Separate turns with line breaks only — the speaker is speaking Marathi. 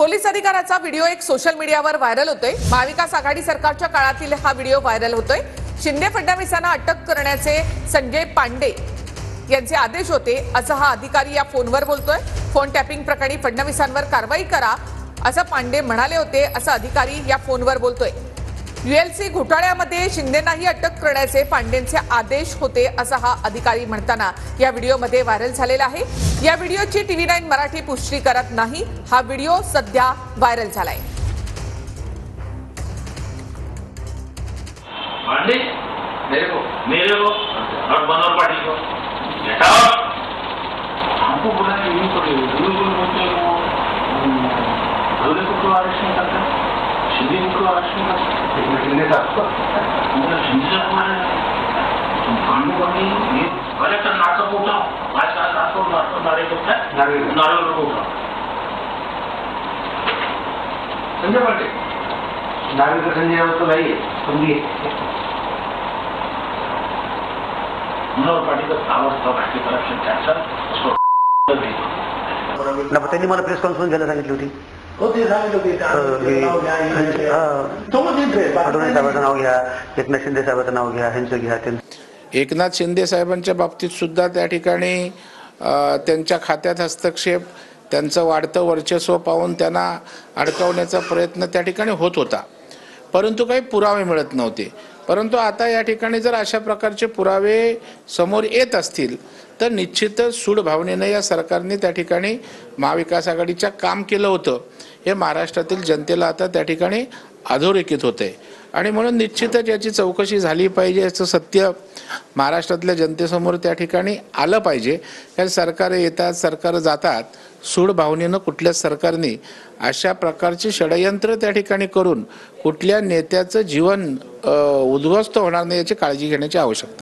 पोलीस अधिकाऱ्याचा व्हिडिओ एक सोशल मीडियावर व्हायरल होतोय। महाविकास आघाडी सरकारच्या काळातील हा व्हिडिओ व्हायरल होतोय। शिंदे फडणवीसांना अटक करण्याचे संजय पांडे यांचे आदेश होते असं हा अधिकारी या फोनवर बोलतोय। फोन टॅपिंग प्रकरणी फडणवीसांवर कारवाई करा असं पांडे म्हणाले होते असं अधिकारी या फोनवर बोलतोय। यूएलसी घोटाळ्यामध्ये शिंदेंनाही अटक करण्याचे पांडेंचे आदेश होते असं हा अधिकारी म्हणताना या व्हिडिओमध्ये व्हायरल झालेला आहे। या व्हिडिओची TV9 मराठी पुष्टी करत नाही। हा व्हिडिओ सध्या व्हायरल झालाय।
पांडे मेरे को और बनोर पाटिल को हमको बोला कि नहीं पड़ेगा बोलते हो दौरे को क्यों अरेस्ट नहीं करते शिंदे को अरेस्ट नहीं करते शिंदे साहब पांडे बनी ये कलेक्टर नाटक उठाओ आज का नाटक नारे को उठाओ संजय पांडे नारे का संजय तो भाई सुनिए मनोहर पाटिल का राष्ट्रीय करप्शन कैंसर उसको
त्यांनी मला प्रेस कॉन्फरन्स घ्यायला सांगितली होती। फडणवीस साहेबांचं नाव घ्या, एकनाथ शिंदे साहेबांचं नाव घ्या, ह्यांचं घ्या।
एकनाथ शिंदे साहेबांच्या बाबतीत सुद्धा त्या ठिकाणी त्यांच्या खात्यात हस्तक्षेप, त्यांचं वाढतं वर्चस्व पाहून त्यांना अडकवण्याचा प्रयत्न त्या ठिकाणी होत होता, परंतु काही पुरावे मिळत नव्हते। परंतु आता या ठिकाणी जर अशा प्रकारचे पुरावे समोर येत असतील तर निश्चितच सूड भावनेनं या सरकारने त्या ठिकाणी महाविकास आघाडीच्या काम केलं होतं हे महाराष्ट्रातील जनतेला आता त्या ठिकाणी अधोरेखित होते आणि म्हणून निश्चितच याची चौकशी झाली पाहिजे, याचं सत्य महाराष्ट्रातल्या जनतेसमोर त्या ठिकाणी आलं पाहिजे। कारण सरकार येतात, सरकार जातात, सूड भावनेनं कुठल्याच सरकारने अशा प्रकारचे षडयंत्र त्या ठिकाणी करून कुठल्या नेत्याचं जीवन उद्ध्वस्त होणार नाही याची काळजी घेण्याची आवश्यकता।